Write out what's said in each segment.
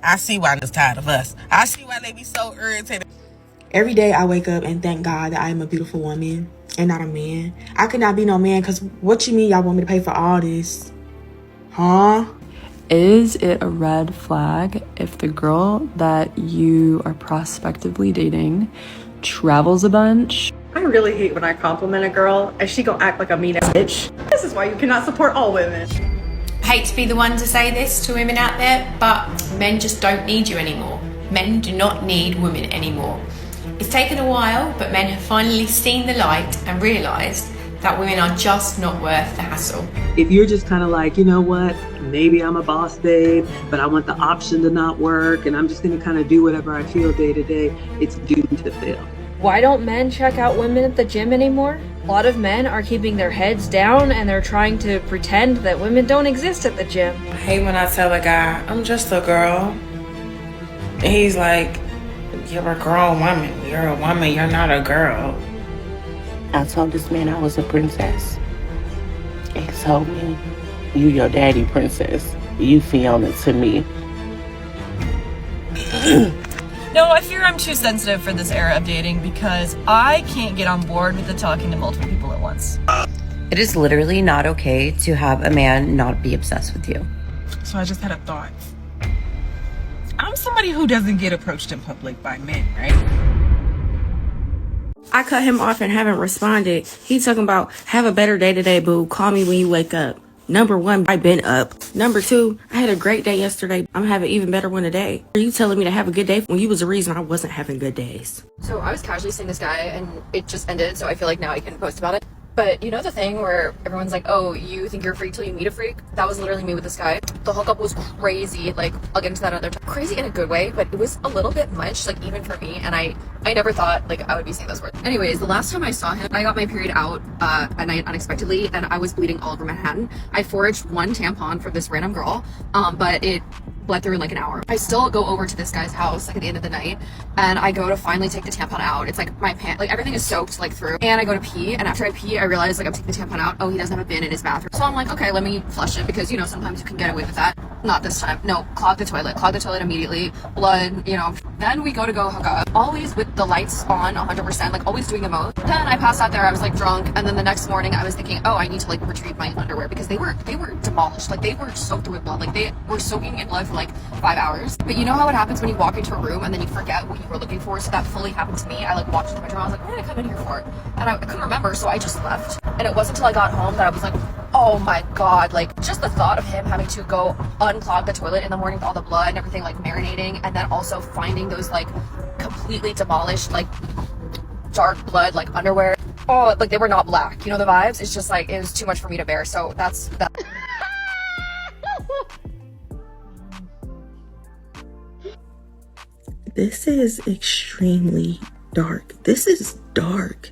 I see why they're tired of us. I see why they be so irritated. Every day I wake up and thank God that I am a beautiful woman and not a man. I could not be no man, because what you mean y'all want me to pay for all this? Huh? Is it a red flag if the girl that you are prospectively dating travels a bunch? I really hate when I compliment a girl and she gon' act like a mean ass bitch. This is why you cannot support all women. I hate to be the one to say this to women out there, but men just don't need you anymore. Men do not need women anymore. It's taken a while, but men have finally seen the light and realised that women are just not worth the hassle. If you're just kind of like, you know what, maybe I'm a boss babe, but I want the option to not work and I'm just going to kind of do whatever I feel day to day, it's doomed to fail. Why don't men check out women at the gym anymore? A lot of men are keeping their heads down and they're trying to pretend that women don't exist at the gym. I hate when I tell a guy, I'm just a girl. And he's like, you're a grown woman. You're a woman. You're not a girl. I told this man I was a princess. He told me, you your daddy princess. You Fiona to me. No, I fear I'm too sensitive for this era of dating because I can't get on board with the talking to multiple people at once. It is literally not okay to have a man not be obsessed with you. So I just had a thought. I'm somebody who doesn't get approached in public by men, right? I cut him off and haven't responded. He's talking about, have a better day today, boo. Call me when you wake up. Number one, I've been up. Number two, I had a great day yesterday. I'm having an even better one today. Are you telling me to have a good day when you was the reason I wasn't having good days? So I was casually seeing this guy and it just ended, so I feel like now I can post about it. But you know the thing where everyone's like, oh, you think you're a freak till you meet a freak? That was literally me with this guy. The hookup was crazy. Like, I'll get into that another time. Crazy in a good way, but it was a little bit much, like, even for me. And I never thought, like, I would be saying those words. Anyways, the last time I saw him, I got my period out at night unexpectedly, and I was bleeding all over Manhattan. I foraged one tampon for this random girl, but it bled through in like an hour. I still go over to this guy's house like at the end of the night, and I go to finally take the tampon out. It's like my pants, like everything is soaked like through, and I go to pee, and after I pee I realize like I'm taking the tampon out. Oh, he doesn't have a bin in his bathroom. So I'm like, okay, let me flush it, because you know sometimes you can get away with that. Not this time. No, clog the toilet immediately. Blood, you know. Then we go hook up, always with the lights on 100%, like always doing the most. Then I passed out there, I was like drunk, and then the next morning I was thinking, oh, I need to like retrieve my underwear, because they were demolished. Like they were soaked with blood. Like they were soaking in blood for like 5 hours. But you know how it happens when you walk into a room and then you forget what you were looking for? So that fully happened to me. I like walked into my drawer, I was like, what did I come in here for? And I couldn't remember, so I just left. And it wasn't until I got home that I was like, oh my god, like just the thought of him having to go unclog the toilet in the morning with all the blood and everything like marinating, and then also finding those like completely demolished like dark blood like underwear. Oh, like they were not black, you know the vibes? It's just like it was too much for me to bear. So that's that. This is extremely dark. This is dark.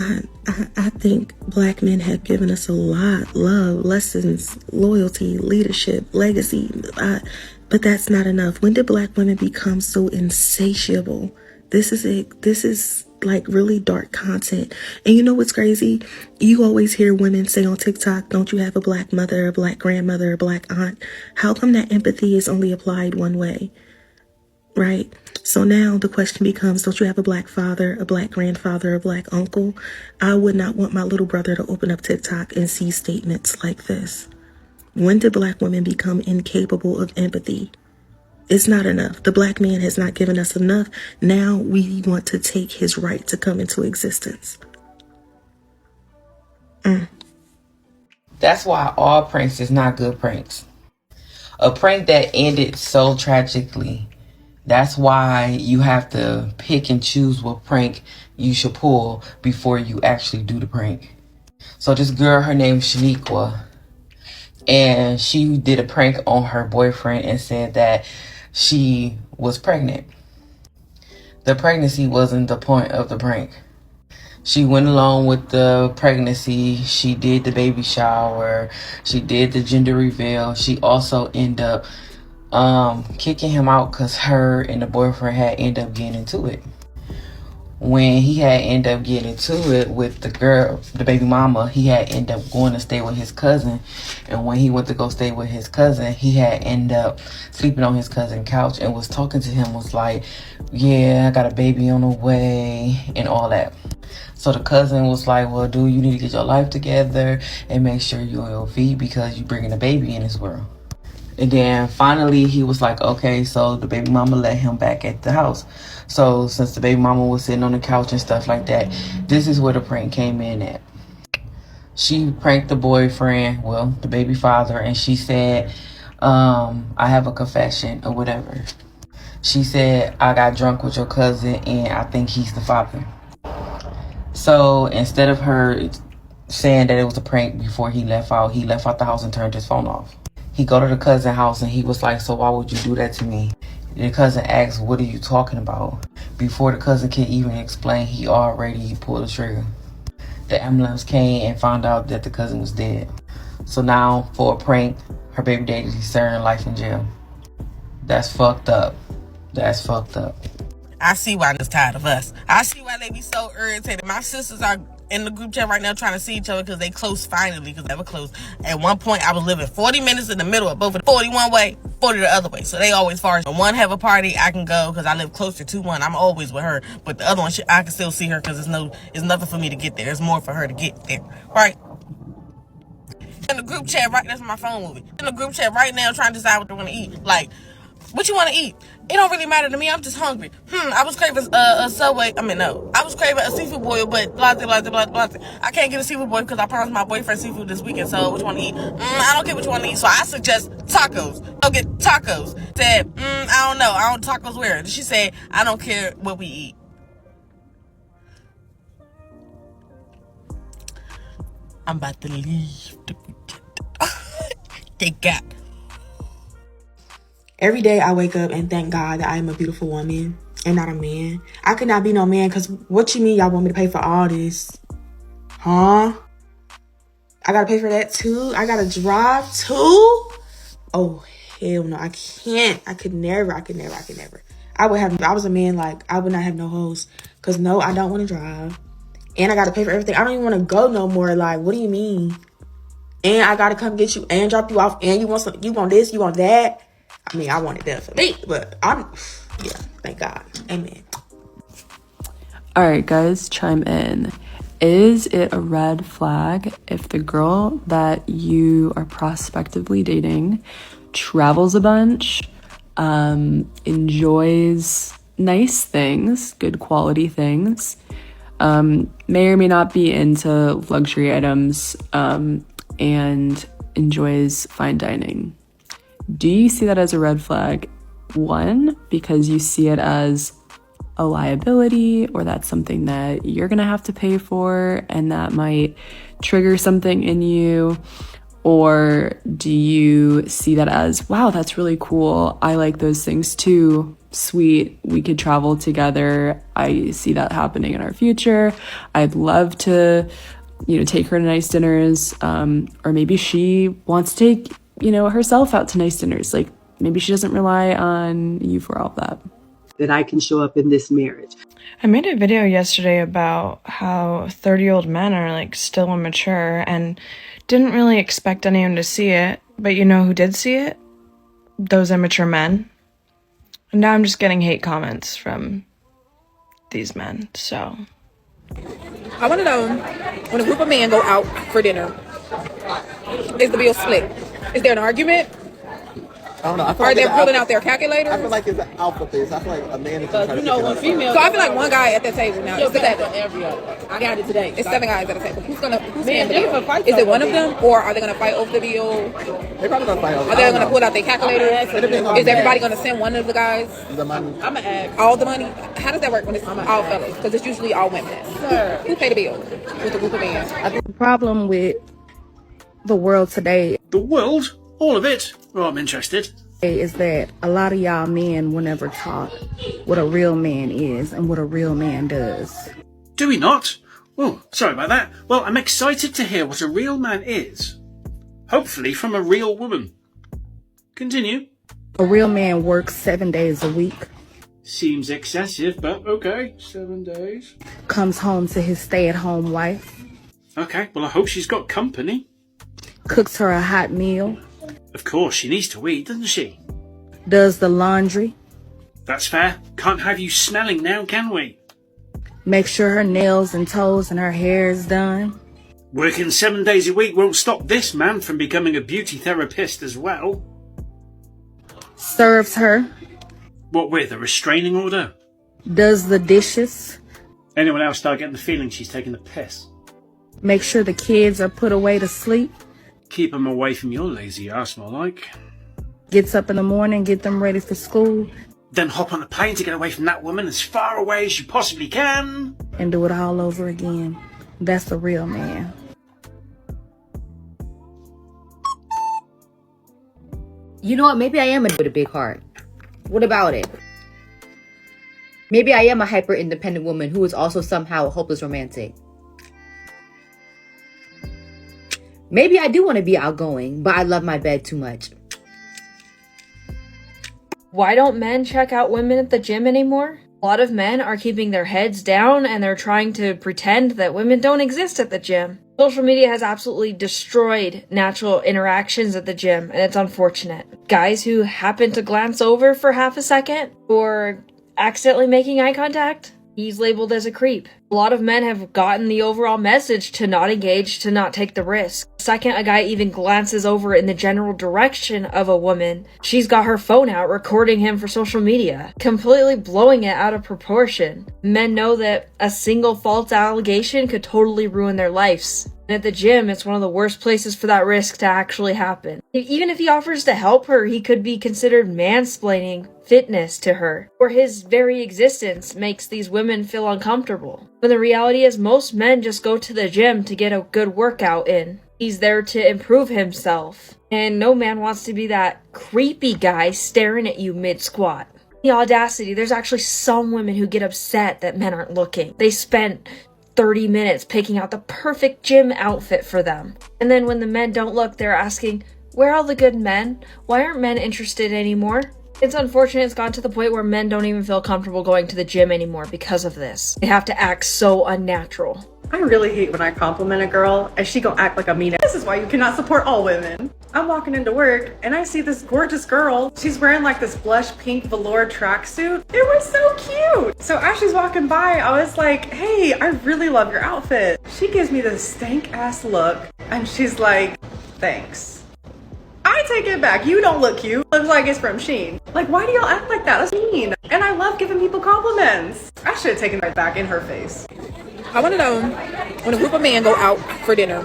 I think black men have given us a lot, love, lessons, loyalty, leadership, legacy, but that's not enough. When did black women become so insatiable? This is like really dark content. And you know what's crazy? You always hear women say on TikTok, don't you have a black mother, a black grandmother, a black aunt? How come that empathy is only applied one way? Right? So now the question becomes, don't you have a black father, a black grandfather, a black uncle? I would not want my little brother to open up TikTok and see statements like this. When did black women become incapable of empathy? It's not enough. The black man has not given us enough. Now we want to take his right to come into existence. That's why all pranks is not good pranks. A prank that ended so tragically. That's why you have to pick and choose what prank you should pull before you actually do the prank. So this girl, her name is Shaniqua, and she did a prank on her boyfriend and said that she was pregnant. The pregnancy wasn't the point of the prank. She went along with the pregnancy. She did the baby shower. She did the gender reveal. She also ended up kicking him out because her and the boyfriend had ended up getting into it. when he had ended up getting into it with the girl, the baby mama, he had ended up going to stay with his cousin. And when he went to go stay with his cousin, he had ended up sleeping on his cousin's couch and was talking to him, was like, yeah, I got a baby on the way and all that. So the cousin was like, well, dude, you need to get your life together and make sure you're on your feet because you're bringing a baby in this world. And then finally he was like, okay, so the baby mama let him back at the house. So since the baby mama was sitting on the couch and stuff like that, this is where the prank came in at. She pranked the boyfriend, well, the baby father, and she said, I have a confession or whatever. She said, I got drunk with your cousin and I think he's the father. So instead of her saying that it was a prank before he left out the house and turned his phone off. He go to the cousin house and he was like, so why would you do that to me? The cousin asked, what are you talking about? Before the cousin could even explain, he already pulled the trigger. The ambulance came and found out that the cousin was dead. So now, for a prank, her baby daddy is serving life in jail. That's fucked up. That's fucked up. I see why they're tired of us. I see why they be so irritated. My sisters are in the group chat right now trying to see each other because they close finally, because they were close. At one point, I was living 40 minutes in the middle of both of them. 40 one way, 40 the other way. So they always far. When one have a party, I can go because I live closer to one. I'm always with her. But the other one, I can still see her because it's nothing for me to get there. There's more for her to get there. Right? In the group chat right, that's my phone movie. In the group chat right now trying to decide what they want to eat. Like, what you want to eat? It don't really matter to me. I'm just hungry. I was craving a Subway. I was craving a seafood boil, but blah, blah, blah, blah, blah. I can't get a seafood boil because I promised my boyfriend seafood this weekend. So what you want to eat? I don't care what you want to eat. So I suggest tacos. Go get tacos. Said, I don't know. I don't tacos where? She said, I don't care what we eat. I'm about to leave the group chat. Thank God. Every day I wake up and thank God that I am a beautiful woman and not a man. I could not be no man because what you mean y'all want me to pay for all this? Huh? I gotta pay for that too? I gotta drive too? Oh, hell no. I can't. I could never. If I was a man, like, I would not have no hoes. Because no, I don't want to drive. And I gotta pay for everything. I don't even want to go no more. Like, what do you mean? And I gotta come get you and drop you off. And you want this, you want that. I mean, I want it done for me, but thank God. Amen. All right, guys, chime in. Is it a red flag if the girl that you are prospectively dating travels a bunch, enjoys nice things, good quality things, may or may not be into luxury items, and enjoys fine dining? Do you see that as a red flag? One, because you see it as a liability, or that's something that you're gonna have to pay for and that might trigger something in you? Or do you see that as, wow, that's really cool, I like those things too, sweet, we could travel together, I see that happening in our future, I'd love to, take her to nice dinners, or maybe she wants to take herself out to nice dinners. Like, maybe she doesn't rely on you for all of that. That I can show up in this marriage. I made a video yesterday about how 30-year-old men are like still immature and didn't really expect anyone to see it. But you know who did see it? Those immature men. And now I'm just getting hate comments from these men, so. I want to know, when a group of men go out for dinner, is the bill split? Is there an argument? I don't know. Are they pulling out their calculators? I feel like it's an alpha thing. I feel like a man is trying to one female. So I feel like one guy at the table now. It's 7. I got it today. It's 7 guys at the table. Who's paying the bill? Is it one of them, or are they gonna fight over the bill? They're probably gonna fight over. Are they gonna pull out their calculators? Is everybody gonna send one of the guys? The money. I'm gonna ask. All the money? How does that work when it's all fellas? Because it's usually all women. Who pay the bill with the group of men? The problem with the world today. The world? All of it? Oh, I'm interested. Is that a lot of y'all men will never taught what a real man is and what a real man does. Do we not? Oh, sorry about that. Well, I'm excited to hear what a real man is. Hopefully from a real woman. Continue. A real man works 7 days a week. Seems excessive, but okay, 7 days. Comes home to his stay-at-home wife. Okay, well I hope she's got company. Cooks her a hot meal. Of course, she needs to eat, doesn't she? Does the laundry. That's fair. Can't have you smelling now, can we? Make sure her nails and toes and her hair is done. Working 7 days a week won't stop this man from becoming a beauty therapist as well. Serves her. What with, a restraining order? Does the dishes. Anyone else start getting the feeling she's taking the piss? Make sure the kids are put away to sleep. Keep them away from your lazy arse, more like. Gets up in the morning, get them ready for school. Then hop on a plane to get away from that woman as far away as you possibly can. And do it all over again. That's the real man. You know what? Maybe I am with a big heart. What about it? Maybe I am a hyper-independent woman who is also somehow a hopeless romantic. Maybe I do want to be outgoing, but I love my bed too much. Why don't men check out women at the gym anymore? A lot of men are keeping their heads down and they're trying to pretend that women don't exist at the gym. Social media has absolutely destroyed natural interactions at the gym, and it's unfortunate. Guys who happen to glance over for half a second or accidentally making eye contact, he's labeled as a creep. A lot of men have gotten the overall message to not engage, to not take the risk. The second a guy even glances over in the general direction of a woman, she's got her phone out recording him for social media, completely blowing it out of proportion. Men know that a single false allegation could totally ruin their lives. And at the gym, it's one of the worst places for that risk to actually happen. Even if he offers to help her, he could be considered mansplaining fitness to her, or his very existence makes these women feel uncomfortable. When the reality is most men just go to the gym to get a good workout in. He's there to improve himself. And no man wants to be that creepy guy staring at you mid-squat. The audacity, there's actually some women who get upset that men aren't looking. They spent 30 minutes picking out the perfect gym outfit for them. And then when the men don't look, they're asking, where are all the good men? Why aren't men interested anymore? It's unfortunate it's gone to the point where men don't even feel comfortable going to the gym anymore because of this. They have to act so unnatural. I really hate when I compliment a girl and she gonna act like a mean ass. This is why you cannot support all women. I'm walking into work and I see this gorgeous girl. She's wearing like this blush pink velour tracksuit. It was so cute. So as she's walking by, I was like, hey, I really love your outfit. She gives me this stank ass look and she's like, thanks. I take it back. You don't look cute. Looks like it's from Shein. Like, why do y'all act like that? That's mean. And I love giving people compliments. I should have taken that back in her face. I want to know, when a group of men go out for dinner,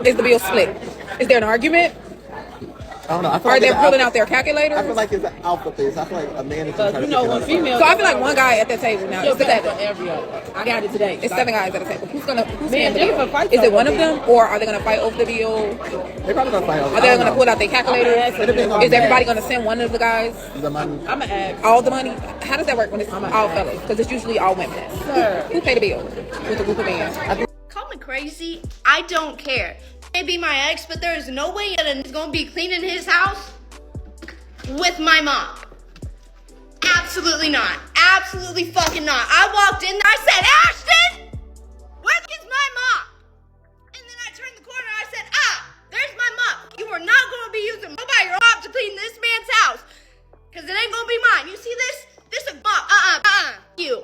is the bill split? Is there an argument? I don't know. I feel Are like they it's pulling alpha- out their calculators? I feel like it's an alpha thing. I feel like a man is trying to you know, figure when out females. So I feel like one guy at that table now. It's I got it today. It's 7 guys at the table. Who's handling it? Is it one of them, or are they gonna fight over the bill? They're probably gonna fight over. Are they gonna pull out their calculators? Is everybody gonna send one of the guys? The money. I'm gonna ask. All the money? How does that work when it's all fellas? Because it's usually all women. Who pay the bill with a group of men? Call me crazy. I don't care. May be my ex, but there is no way that it's gonna be cleaning his house with my mom. Absolutely not. Absolutely fucking not. I walked in there, I said, Ashton, where is my mop? And then I turned the corner, I said, there's my mop. You are not gonna be using your mop to clean this man's house. Cause it ain't gonna be mine. You see this? This is a mop. You.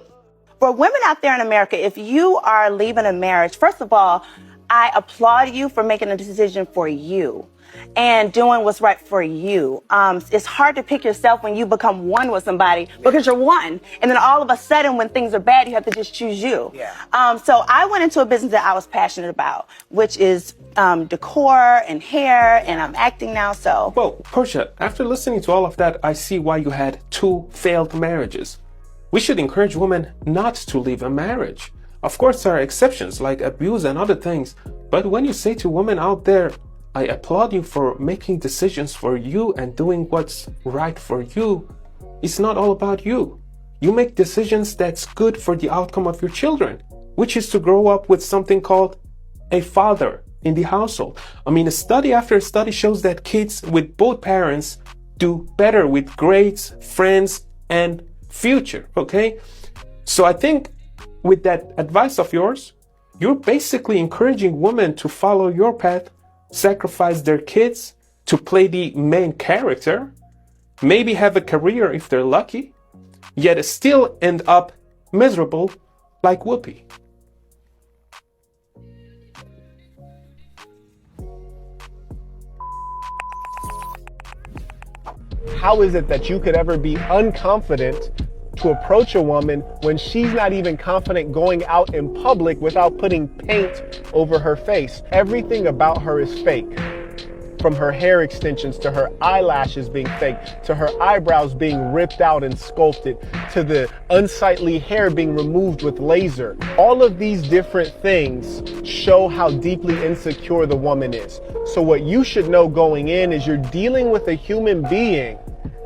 For women out there in America, if you are leaving a marriage, first of all, I applaud you for making a decision for you and doing what's right for you. It's hard to pick yourself when you become one with somebody because you're one. And then all of a sudden when things are bad, you have to just choose you. So I went into a business that I was passionate about, which is decor and hair, and I'm acting now, so. Well, Portia, after listening to all of that, I see why you had 2 failed marriages. We should encourage women not to leave a marriage. Of course, there are exceptions like abuse and other things, but when you say to women out there, I applaud you for making decisions for you and doing what's right for you, it's not all about you. You make decisions that's good for the outcome of your children, which is to grow up with something called a father in the household. I mean, study after study shows that kids with both parents do better with grades, friends, and future, okay? So I think with that advice of yours, you're basically encouraging women to follow your path, sacrifice their kids to play the main character, maybe have a career if they're lucky, yet still end up miserable like Whoopi. How is it that you could ever be unconfident to approach a woman when she's not even confident going out in public without putting paint over her face? Everything about her is fake. From her hair extensions to her eyelashes being fake, to her eyebrows being ripped out and sculpted, to the unsightly hair being removed with laser. All of these different things show how deeply insecure the woman is. So what you should know going in is you're dealing with a human being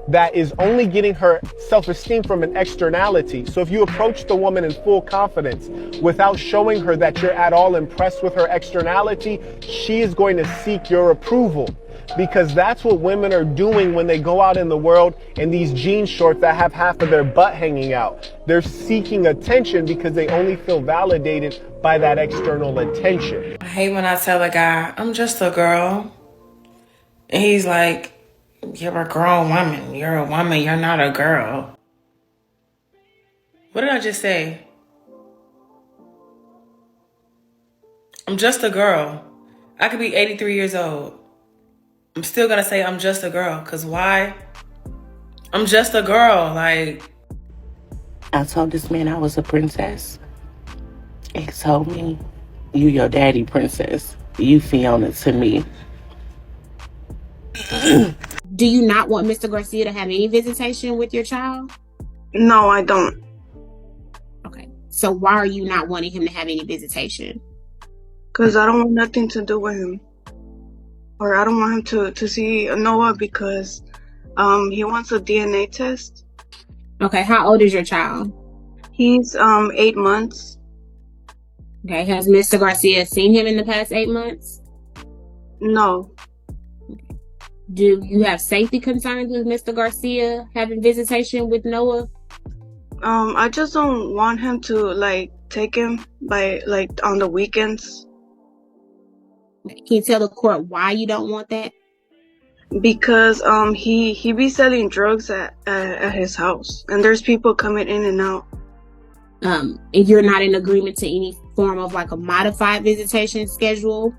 that is only getting her self-esteem from an externality. So if you approach the woman in full confidence without showing her that you're at all impressed with her externality, she is going to seek your approval, because that's what women are doing when they go out in the world in these jean shorts that have half of their butt hanging out. They're seeking attention because they only feel validated by that external attention. I hate when I tell a guy, I'm just a girl. And he's like, you're a grown woman. You're a woman. You're not a girl. What did I just say? I'm just a girl. I could be 83 years old. I'm still going to say I'm just a girl. Because why? I'm just a girl. Like, I told this man I was a princess. He told me, you your daddy princess. You Fiona to me. Do you not want Mr. Garcia to have any visitation with your child? No, I don't. Okay. So why are you not wanting him to have any visitation? Because I don't want nothing to do with him. Or I don't want him to see Noah because he wants a DNA test. Okay, how old is your child? He's 8 months. Okay, has Mr. Garcia seen him in the past 8 months? No. Do you have safety concerns with Mr. Garcia having visitation with Noah? I just don't want him to take him on the weekends. Can you tell the court why you don't want that? Because he be selling drugs at his house, and there's people coming in and out. And you're not in agreement to any form of a modified visitation schedule?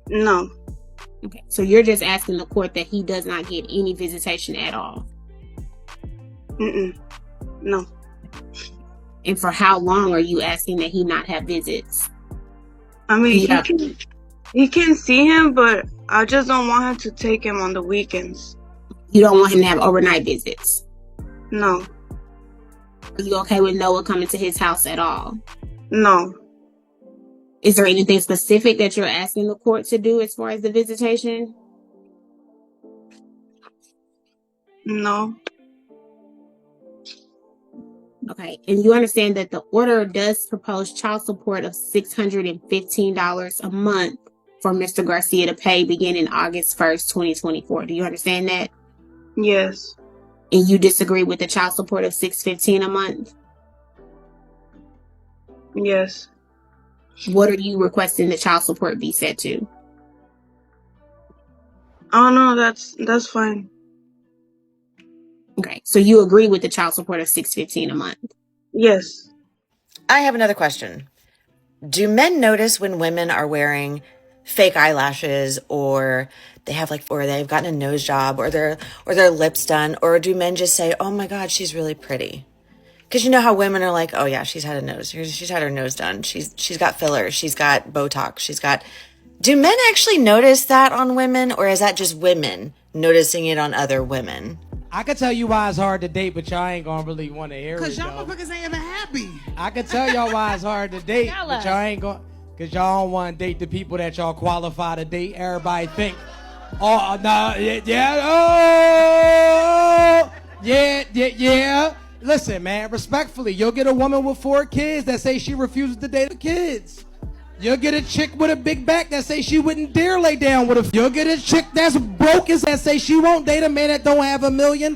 No. Okay, so you're just asking the court that he does not get any visitation at all? No. And for how long are you asking that he not have visits? I mean, he can see him, but I just don't want him to take him on the weekends. You don't want him to have overnight visits? No. Are you okay with Noah coming to his house at all? No. Is there anything specific that you're asking the court to do as far as the visitation? No. Okay, and you understand that the order does propose child support of $615 a month for Mr. Garcia to pay beginning August 1st, 2024. Do you understand that? Yes. And you disagree with the child support of $615 a month? Yes. What are you requesting the child support be set to? Oh no, that's fine. Okay, so you agree with the child support of $615 a month? Yes. I have another question. Do men notice when women are wearing fake eyelashes, or they have or they've gotten a nose job, or their lips done, or do men just say, "Oh my God, she's really pretty"? Because you know how women are like, "Oh yeah, she's had her nose done. She's got fillers. She's got Botox. Do men actually notice that on women, or is that just women noticing it on other women? I can tell you why it's hard to date, but y'all ain't gonna really want to hear it. Cause y'all motherfuckers ain't even happy. I can tell y'all why it's hard to date, but y'all ain't gonna, cause y'all don't want to date the people that y'all qualify to date. Everybody think, oh no, yeah. Listen, man, respectfully, you'll get a woman with 4 kids that say she refuses to date the kids. You'll get a chick with a big back that say she wouldn't dare lay down with a. You'll get a chick that's broke as that say she won't date a man that don't have $1 million.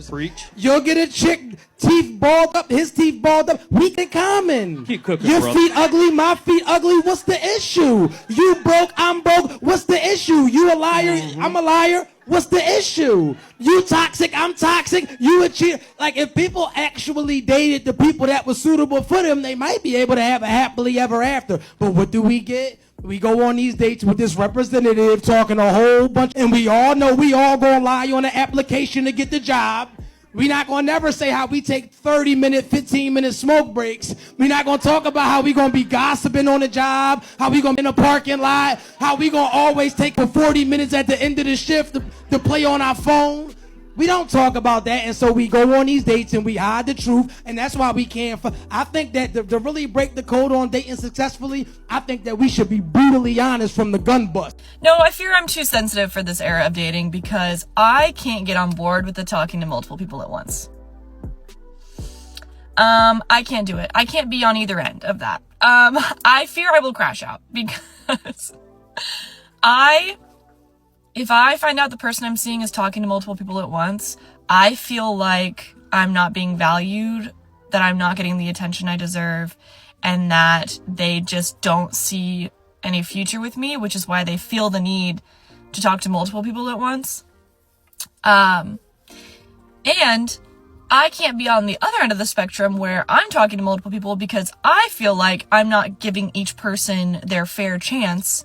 Preach. You'll get a chick teeth balled up, his teeth balled up. We in common. Keep cooking, Your bro. feet ugly, my feet ugly. What's the issue? You broke, I'm broke. What's the issue? You a liar, I'm a liar. What's the issue? You toxic, I'm toxic. You a cheater. Like, if people actually dated the people that was suitable for them, they might be able to have a happily ever after. But what do we get? We go on these dates with this representative talking a whole bunch, and we all know we all gonna lie on the application to get the job. We're not going to never say how we take 30-minute, 15-minute smoke breaks. We're not going to talk about how we going to be gossiping on the job, how we going to be in a parking lot, how we going to always take for 40 minutes at the end of the shift to play on our phone. We don't talk about that, and so we go on these dates and we hide the truth, and that's why we can't. I think that to really break the code on dating successfully, I think that we should be brutally honest from the gun bust. No, I fear I'm too sensitive for this era of dating because I can't get on board with the talking to multiple people at once. I can't do it. I can't be on either end of that. I fear I will crash out because if I find out the person I'm seeing is talking to multiple people at once, I feel like I'm not being valued, that I'm not getting the attention I deserve, and that they just don't see any future with me, which is why they feel the need to talk to multiple people at once. And I can't be on the other end of the spectrum where I'm talking to multiple people because I feel like I'm not giving each person their fair chance.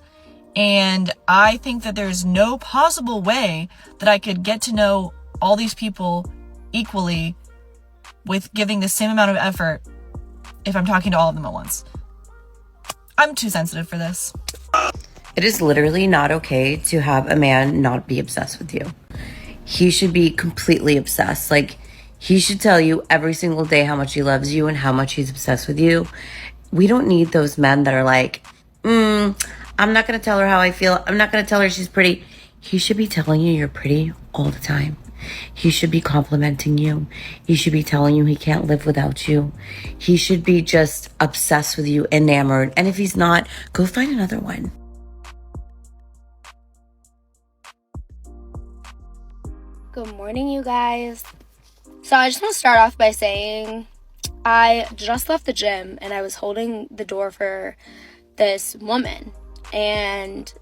And I think that there's no possible way that I could get to know all these people equally with giving the same amount of effort if I'm talking to all of them at once. I'm too sensitive for this. It is literally not okay to have a man not be obsessed with you. He should be completely obsessed. Like, he should tell you every single day how much he loves you and how much he's obsessed with you. We don't need those men that are like, I'm not going to tell her how I feel. I'm not going to tell her she's pretty. He should be telling you you're pretty all the time. He should be complimenting you. He should be telling you he can't live without you. He should be just obsessed with you, enamored. And if he's not, go find another one. Good morning, you guys. So I just want to start off by saying I just left the gym and I was holding the door for this woman. And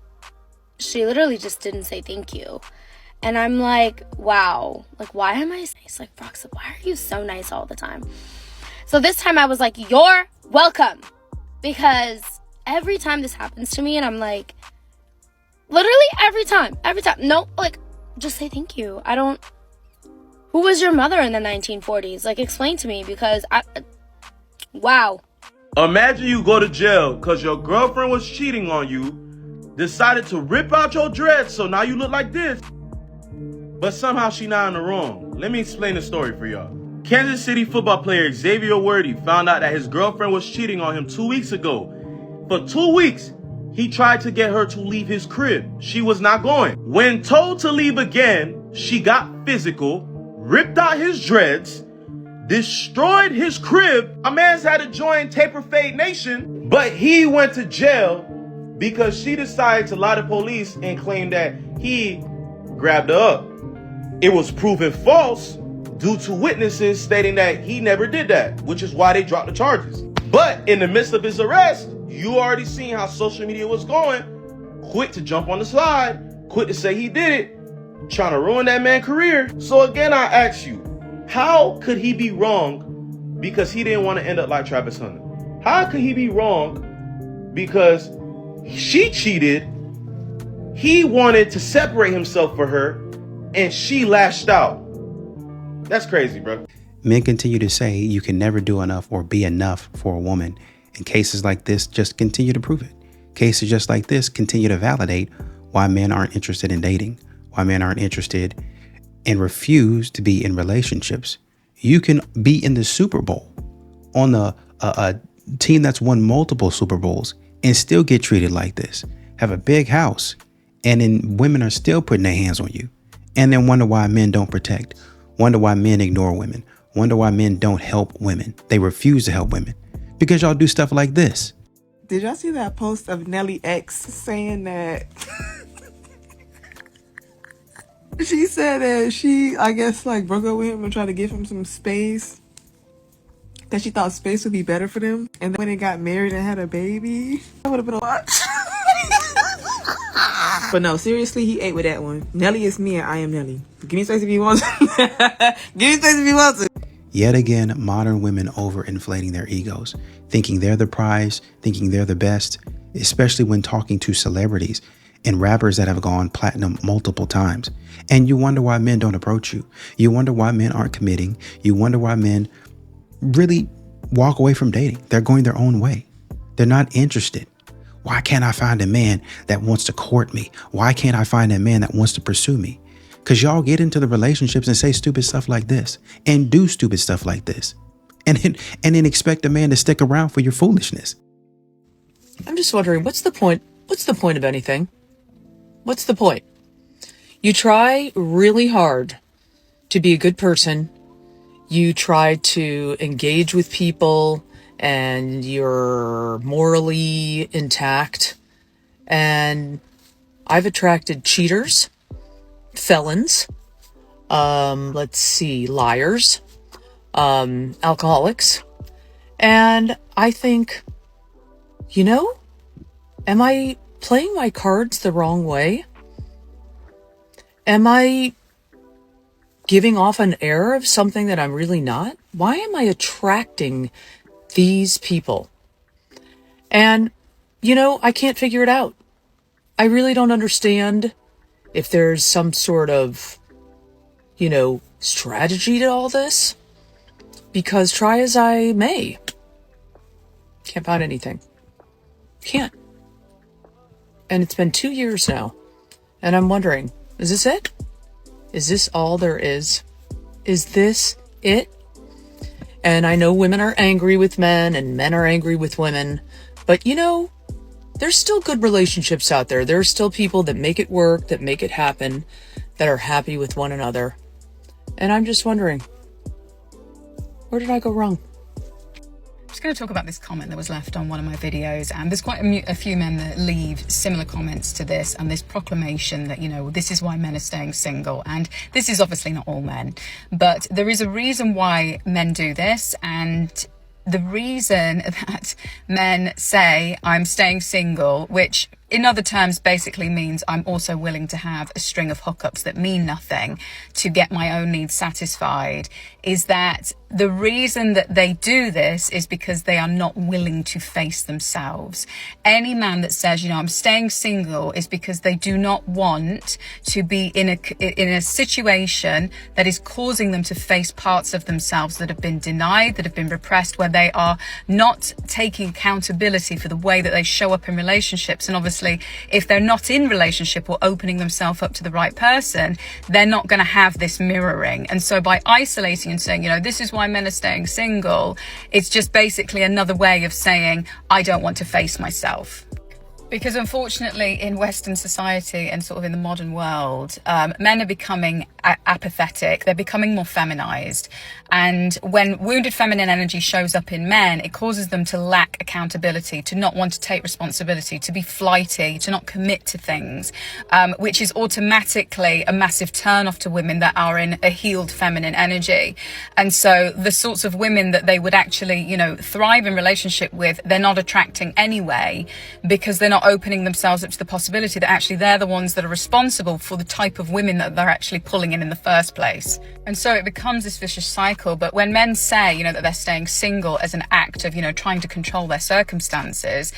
she literally just didn't say thank you. And I'm like, wow, like, why am I nice? Like, Roxa, why are you so nice all the time? So this time I was like, you're welcome. Because every time this happens to me and I'm like, literally every time. No, like, just say thank you. Who was your mother in the 1940s? Like, explain to me because wow. Imagine you go to jail because your girlfriend was cheating on you, decided to rip out your dreads so now you look like this. But somehow she not in the wrong. Let me explain the story for y'all. Kansas City football player Xavier Worthy found out that his girlfriend was cheating on him 2 weeks ago. For 2 weeks, he tried to get her to leave his crib. She was not going. When told to leave again, she got physical, ripped out his dreads, destroyed his crib. A man's had to join Taper Fade Nation, but he went to jail because she decided to lie to police and claim that he grabbed her up. It was proven false due to witnesses stating that he never did that, which is why they dropped the charges. But in the midst of his arrest, you already seen how social media was going. Quick to jump on the slide, quick to say he did it, trying to ruin that man's career. So again, I ask you, how could he be wrong because he didn't want to end up like Travis Hunter? How could he be wrong because she cheated, he wanted to separate himself for her, and she lashed out? That's crazy, bro. Men continue to say you can never do enough or be enough for a woman. And cases like this just continue to prove it. Cases just like this continue to validate why men aren't interested in dating, why men aren't interested and refuse to be in relationships. You can be in the Super Bowl on a team that's won multiple Super Bowls and still get treated like this. Have a big house and then women are still putting their hands on you and then wonder why men don't protect, wonder why men ignore women, wonder why men don't help women. They refuse to help women because y'all do stuff like this. Did y'all see that post of Nelly X saying that she said that she, I guess, like broke up with him and tried to give him some space, that she thought space would be better for them, and then when they got married and had a baby, that would have been a lot. But no, seriously, he ate with that one. Nelly is me and I am Nelly. Give me space if you want to. Give me space if you want to. Yet again, modern women overinflating their egos, thinking they're the prize, thinking they're the best, especially when talking to celebrities and rappers that have gone platinum multiple times. And you wonder why men don't approach you. You wonder why men aren't committing. You wonder why men really walk away from dating. They're going their own way. They're not interested. Why can't I find a man that wants to court me? Why can't I find a man that wants to pursue me? Because y'all get into the relationships and say stupid stuff like this and do stupid stuff like this and then expect a man to stick around for your foolishness. I'm just wondering, what's the point? What's the point of anything? What's the point? You try really hard to be a good person. You try to engage with people and you're morally intact. And I've attracted cheaters, felons, let's see, liars, alcoholics. And I think, you know, am I playing my cards the wrong way? Am I giving off an air of something that I'm really not? Why am I attracting these people? And, you know, I can't figure it out. I really don't understand if there's some sort of, you know, strategy to all this. Because try as I may, can't find anything. Can't. And it's been 2 years now. And I'm wondering, is this it? Is this all there is? Is this it? And I know women are angry with men and men are angry with women. But, you know, there's still good relationships out there. There are still people that make it work, that make it happen, that are happy with one another. And I'm just wondering, where did I go wrong? I'm just going to talk about this comment that was left on one of my videos, and there's quite a few men that leave similar comments to this, and this proclamation that, you know, this is why men are staying single. And this is obviously not all men, but there is a reason why men do this. And the reason that men say I'm staying single, which in other terms basically means I'm also willing to have a string of hookups that mean nothing to get my own needs satisfied, is that the reason that they do this is because they are not willing to face themselves. Any man that says, you know, I'm staying single is because they do not want to be in a situation that is causing them to face parts of themselves that have been denied, that have been repressed, where they are not taking accountability for the way that they show up in relationships. And obviously, if they're not in relationship or opening themselves up to the right person, they're not going to have this mirroring. And so by isolating and saying, you know, this is why men are staying single, it's just basically another way of saying, I don't want to face myself. Because unfortunately in Western society and sort of in the modern world, men are becoming apathetic, they're becoming more feminized. And when wounded feminine energy shows up in men, it causes them to lack accountability, to not want to take responsibility, to be flighty, to not commit to things, which is automatically a massive turn off to women that are in a healed feminine energy. And so the sorts of women that they would actually, you know, thrive in relationship with, they're not attracting anyway, because they're not opening themselves up to the possibility that actually they're the ones that are responsible for the type of women that they're actually pulling in the first place. And so it becomes this vicious cycle. But when men say, you know, that they're staying single as an act of, you know, trying to control their circumstances,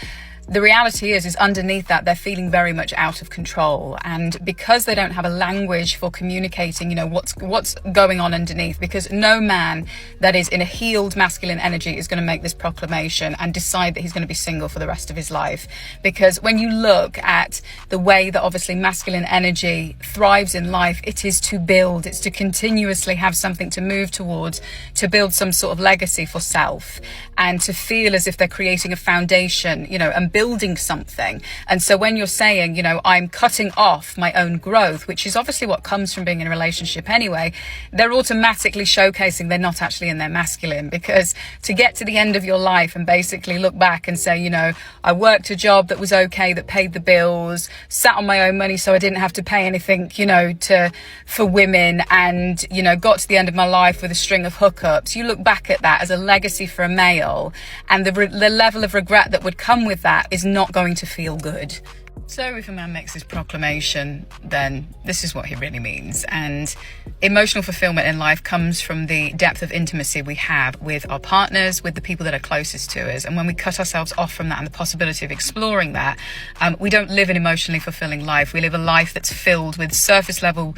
the reality is underneath that, they're feeling very much out of control. And because they don't have a language for communicating, you know, what's going on underneath, because no man that is in a healed masculine energy is going to make this proclamation and decide that he's going to be single for the rest of his life. Because when you look at the way that obviously masculine energy thrives in life, it is to build, it's to continuously have something to move towards, to build some sort of legacy for self, and to feel as if they're creating a foundation, you know, and building something. And so when you're saying, you know, I'm cutting off my own growth, which is obviously what comes from being in a relationship anyway, they're automatically showcasing they're not actually in their masculine. Because to get to the end of your life and basically look back and say, you know, I worked a job that was okay, that paid the bills, sat on my own money so I didn't have to pay anything, you know, for women, and, you know, got to the end of my life with a string of hookups. You look back at that as a legacy for a male, and the level of regret that would come with that is not going to feel good. So if a man makes this proclamation, then this is what he really means. And emotional fulfillment in life comes from the depth of intimacy we have with our partners, with the people that are closest to us. And when we cut ourselves off from that and the possibility of exploring that, we don't live an emotionally fulfilling life. We live a life that's filled with surface level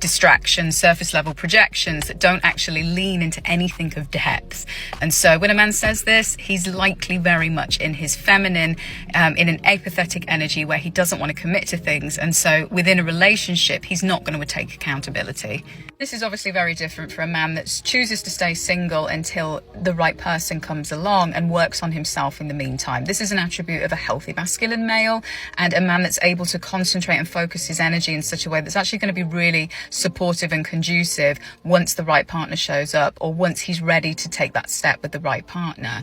distractions, surface level projections that don't actually lean into anything of depth. And so when a man says this, he's likely very much in his feminine, in an apathetic energy where he doesn't want to commit to things. And so within a relationship, he's not going to take accountability. This is obviously very different for a man that chooses to stay single until the right person comes along and works on himself in the meantime. This is an attribute of a healthy masculine male, and a man that's able to concentrate and focus his energy in such a way that's actually going to be really supportive and conducive once the right partner shows up, or once he's ready to take that step with the right partner.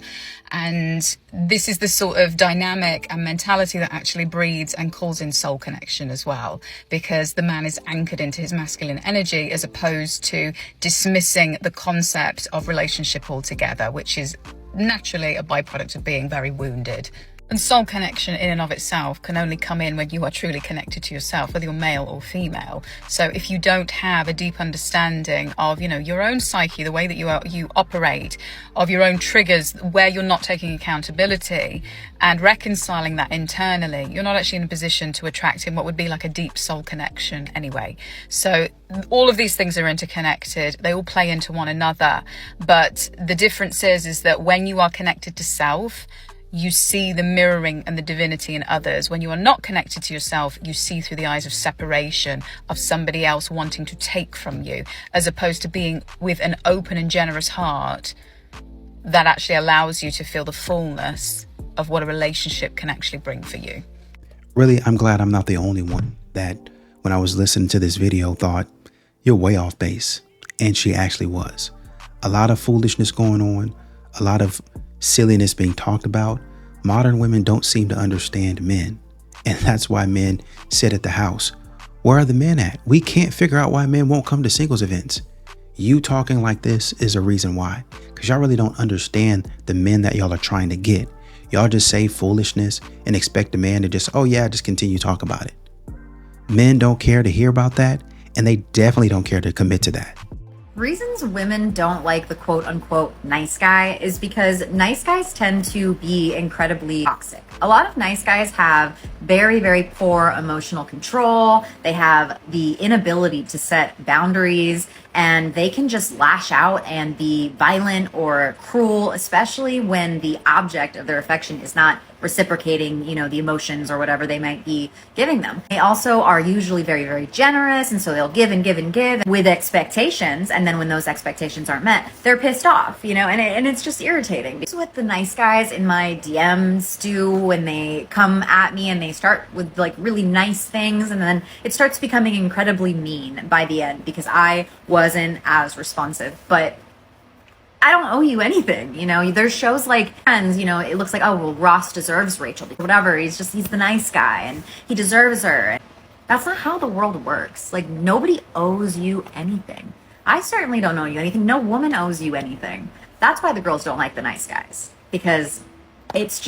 And this is the sort of dynamic and mentality that actually breeds and calls in soul connection as well, because the man is anchored into his masculine energy as opposed to dismissing the concept of relationship altogether, which is naturally a byproduct of being very wounded. And soul connection in and of itself can only come in when you are truly connected to yourself, whether you're male or female. So if you don't have a deep understanding of, you know, your own psyche, the way that you operate, of your own triggers, where you're not taking accountability and reconciling that internally, you're not actually in a position to attract in what would be like a deep soul connection anyway. So all of these things are interconnected. They all play into one another. But the difference is that when you are connected to self, you see the mirroring and the divinity in others. When you are not connected to yourself, you see through the eyes of separation, of somebody else wanting to take from you, as opposed to being with an open and generous heart that actually allows you to feel the fullness of what a relationship can actually bring for you. Really, I'm glad I'm not the only one that, when I was listening to this video, thought, you're way off base. And she actually was. A lot of foolishness going on, a lot of silliness being talked about. Modern women don't seem to understand men. And that's why men sit at the house. Where are the men at? We can't figure out why men won't come to singles events. You talking like this is a reason why. Because y'all really don't understand the men that y'all are trying to get. Y'all just say foolishness and expect a man to just, oh yeah, just continue to talk about it. Men don't care to hear about that. And they definitely don't care to commit to that. Reasons women don't like the quote unquote nice guy is because nice guys tend to be incredibly toxic. A lot of nice guys have very, very poor emotional control. They have the inability to set boundaries, and they can just lash out and be violent or cruel, especially when the object of their affection is not reciprocating, you know, the emotions or whatever they might be giving them. They also are usually very, very generous, and so they'll give and give and give with expectations, and then when those expectations aren't met, they're pissed off, you know, and it's just irritating. This is what the nice guys in my DMs do when they come at me, and they start with like really nice things, and then it starts becoming incredibly mean by the end because I wasn't as responsive. But I don't owe you anything, you know. There's shows like Friends, you know, it looks like, oh, well, Ross deserves Rachel, whatever. He's the nice guy and he deserves her. That's not how the world works. Like, nobody owes you anything. I certainly don't owe you anything. No woman owes you anything. That's why the girls don't like the nice guys, because it's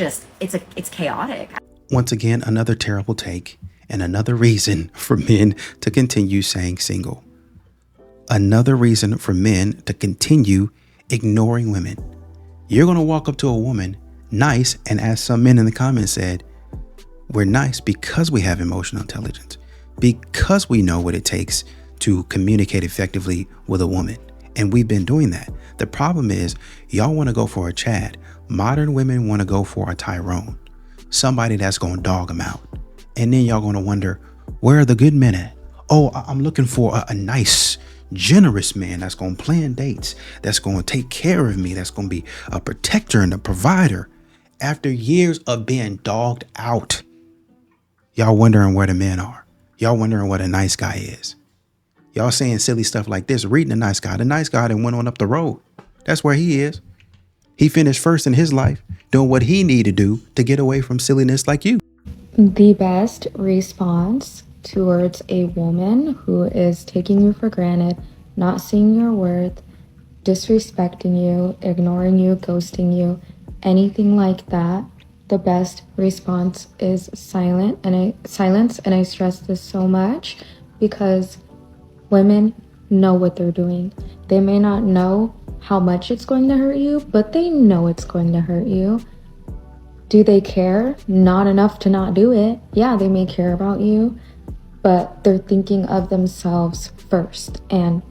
chaotic. Once again, another terrible take and another reason for men to continue staying single. Another reason for men to continue ignoring women. You're going to walk up to a woman nice, and as some men in the comments said, we're nice because we have emotional intelligence, because we know what it takes to communicate effectively with a woman. And we've been doing that. The problem is y'all want to go for a Chad. Modern women want to go for a Tyrone, somebody that's going to dog them out. And then y'all going to wonder, where are the good men at? Oh, I'm looking for a nice, generous man that's going to plan dates, that's going to take care of me, that's going to be a protector and a provider. After years of being dogged out, y'all wondering where the men are. Y'all wondering what a nice guy is. Y'all saying silly stuff like this, reading the nice guy. The nice guy that went on up the road. That's where he is. He finished first in his life, doing what he needed to do to get away from silliness like you. The best response towards a woman who is taking you for granted, not seeing your worth, disrespecting you, ignoring you, ghosting you, anything like that, the best response is silence. And I stress this so much because women know what they're doing. They may not know how much it's going to hurt you, but they know it's going to hurt you. Do they care? Not enough to not do it. Yeah, they may care about you, but they're thinking of themselves first. And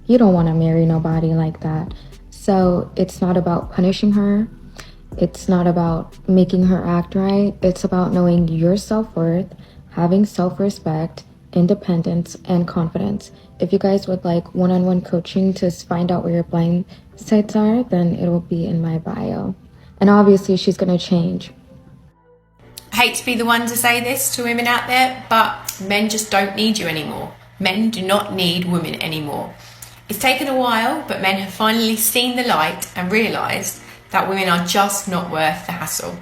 you don't want to marry nobody like that. So it's not about punishing her. It's not about making her act right. It's about knowing your self-worth, having self-respect, independence, and confidence. If you guys would like one-on-one coaching to find out where your blind sites are, then it will be in my bio. And obviously she's going to change. I hate to be the one to say this to women out there, but men just don't need you anymore. Men do not need women anymore. It's taken a while, but men have finally seen the light and realised that women are just not worth the hassle.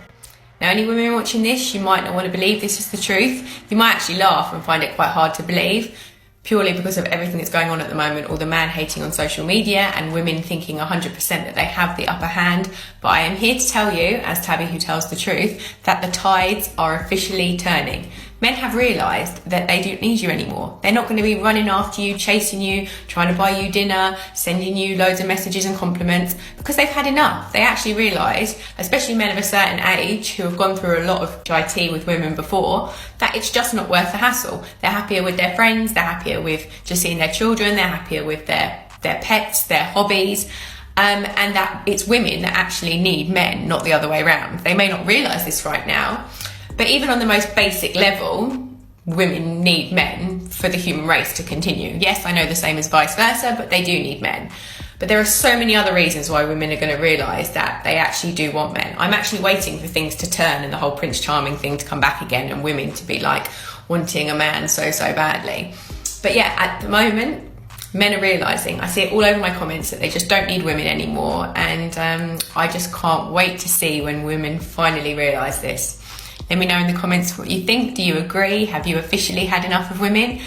Now, any women watching this, you might not want to believe this is the truth. You might actually laugh and find it quite hard to believe, purely because of everything that's going on at the moment, all the man hating on social media and women thinking 100% that they have the upper hand. But I am here to tell you, as Tabby who tells the truth, that the tides are officially turning. Men have realised that they don't need you anymore. They're not going to be running after you, chasing you, trying to buy you dinner, sending you loads of messages and compliments, because they've had enough. They actually realise, especially men of a certain age who have gone through a lot of IT with women before, that it's just not worth the hassle. They're happier with their friends, they're happier with just seeing their children, they're happier with their pets, their hobbies. And that it's women that actually need men, not the other way around. They may not realise this right now, but even on the most basic level, women need men for the human race to continue. Yes, I know the same as vice versa, but they do need men. But there are so many other reasons why women are going to realise that they actually do want men. I'm actually waiting for things to turn and the whole Prince Charming thing to come back again and women to be like wanting a man so badly. But yeah, at the moment, men are realising, I see it all over my comments, that they just don't need women anymore. And I just can't wait to see when women finally realise this. Let me know in the comments what you think. Do you agree? Have you officially had enough of women?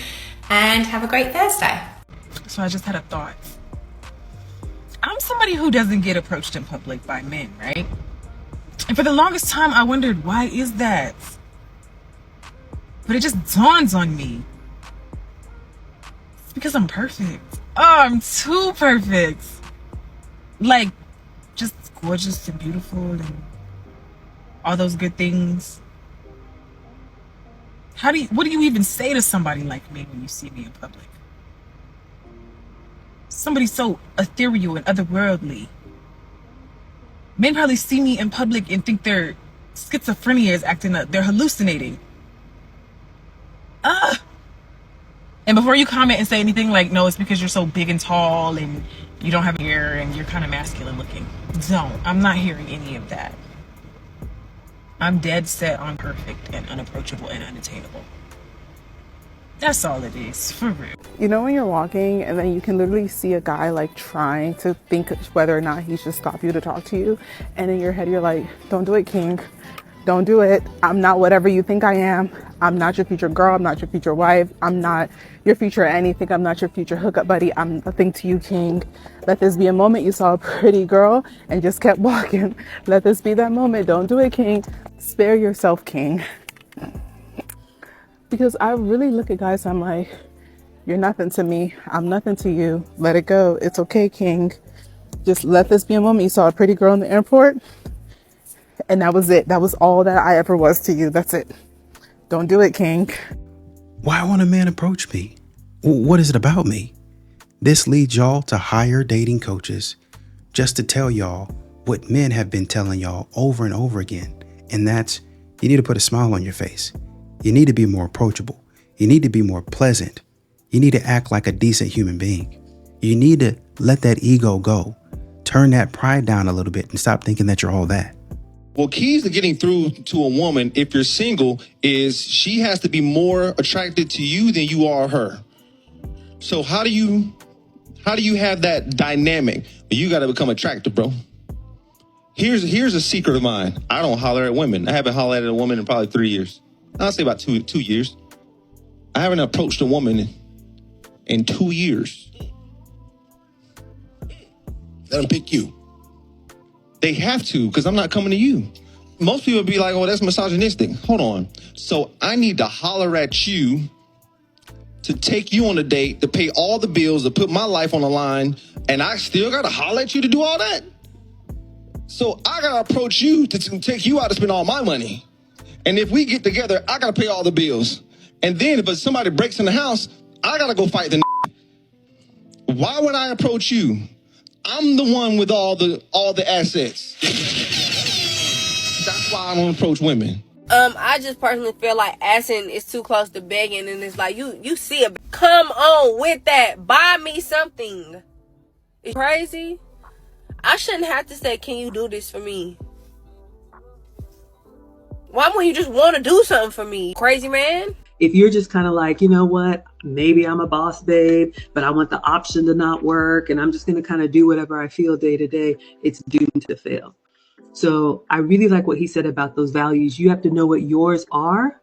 And have a great Thursday. So I just had a thought. I'm somebody who doesn't get approached in public by men, right? And for the longest time, I wondered, why is that? But it just dawns on me. It's because I'm perfect. Oh, I'm too perfect. Like, just gorgeous and beautiful and all those good things. What do you even say to somebody like me when you see me in public? Somebody so ethereal and otherworldly. Men probably see me in public and think their schizophrenia is acting up. They're hallucinating. And before you comment and say anything like, no, it's because you're so big and tall and you don't have hair and you're kind of masculine looking. Don't. I'm not hearing any of that. I'm dead set on perfect and unapproachable and unattainable. That's all it is, for real. You know when you're walking and then you can literally see a guy like trying to think whether or not he should stop you to talk to you, and in your head you're like, don't do it, king. Don't do it. I'm not whatever you think I am. I'm not your future girl. I'm not your future wife. I'm not your future anything. I'm not your future hookup buddy. I'm nothing to you, king. Let this be a moment you saw a pretty girl and just kept walking. Let this be that moment. Don't do it, king. Spare yourself, king. Because I really look at guys, I'm like, you're nothing to me. I'm nothing to you. Let it go. It's okay, king. Just let this be a moment you saw a pretty girl in the airport. And that was it. That was all that I ever was to you. That's it. Don't do it, king. Why won't a man approach me? What is it about me? This leads y'all to hire dating coaches just to tell y'all what men have been telling y'all over and over again. And that's, you need to put a smile on your face. You need to be more approachable. You need to be more pleasant. You need to act like a decent human being. You need to let that ego go. Turn that pride down a little bit and stop thinking that you're all that. Well, keys to getting through to a woman, if you're single, is she has to be more attracted to you than you are her. So how do you have that dynamic? You got to become attractive, bro. Here's a secret of mine. I don't holler at women. I haven't hollered at a woman in probably 3 years. I'll say about two years. I haven't approached a woman in 2 years. Let them pick you. They have to, because I'm not coming to you. Most people be like, oh, that's misogynistic. Hold on. So I need to holler at you to take you on a date, to pay all the bills, to put my life on the line, and I still got to holler at you to do all that? So I got to approach you to take you out to spend all my money. And if we get together, I got to pay all the bills. And then if somebody breaks in the house, I got to go fight the Why would I approach you? I'm the one with all the assets. That's why I don't approach women. I just personally feel like asking is too close to begging, and it's like you see it. Come on with that. Buy me something. It's crazy. I shouldn't have to say, can you do this for me? Why wouldn't you just want to do something for me? Crazy man? If you're just kind of like, you know what, maybe I'm a boss babe, but I want the option to not work, and I'm just going to kind of do whatever I feel day to day, it's doomed to fail. So I really like what he said about those values. You have to know what yours are,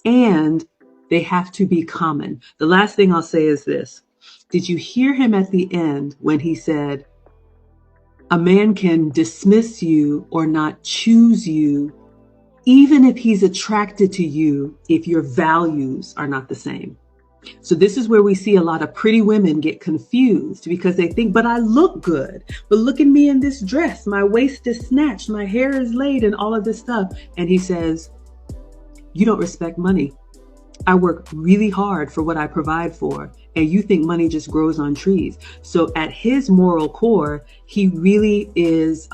and they have to be common. The last thing I'll say is this. Did you hear him at the end when he said, a man can dismiss you or not choose you, even if he's attracted to you, if your values are not the same? So this is where we see a lot of pretty women get confused because they think, but I look good. But look at me in this dress. My waist is snatched. My hair is laid and all of this stuff. And he says, you don't respect money. I work really hard for what I provide for. And you think money just grows on trees. So at his moral core, he really is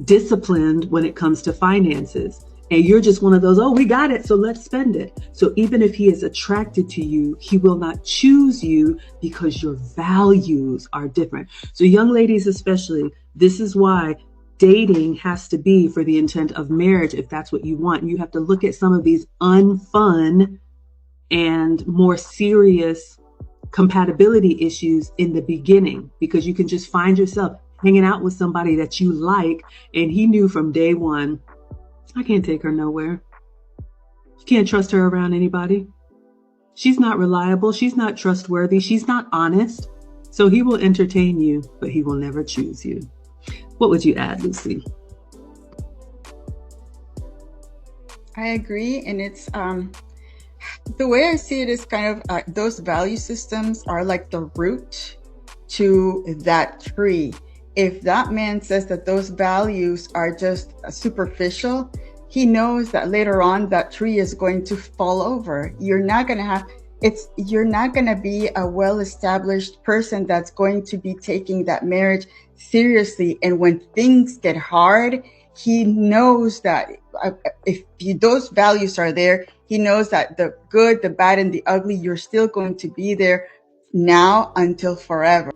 disciplined when it comes to finances. And you're just one of those, oh, we got it, so let's spend it. So even if he is attracted to you, he will not choose you because your values are different. So young ladies especially, this is why dating has to be for the intent of marriage if that's what you want. You have to look at some of these unfun and more serious compatibility issues in the beginning, because you can just find yourself hanging out with somebody that you like, and he knew from day one, I can't take her nowhere. You can't trust her around anybody. She's not reliable. She's not trustworthy. She's not honest. So he will entertain you, but he will never choose you. What would you add, Lucy? I agree. And it's the way I see it is kind of those value systems are like the root to that tree. If that man says that those values are just superficial, he knows that later on that tree is going to fall over. You're not going to be a well-established person that's going to be taking that marriage seriously. And when things get hard, he knows that if those values are there, he knows that the good, the bad, and the ugly, you're still going to be there now until forever.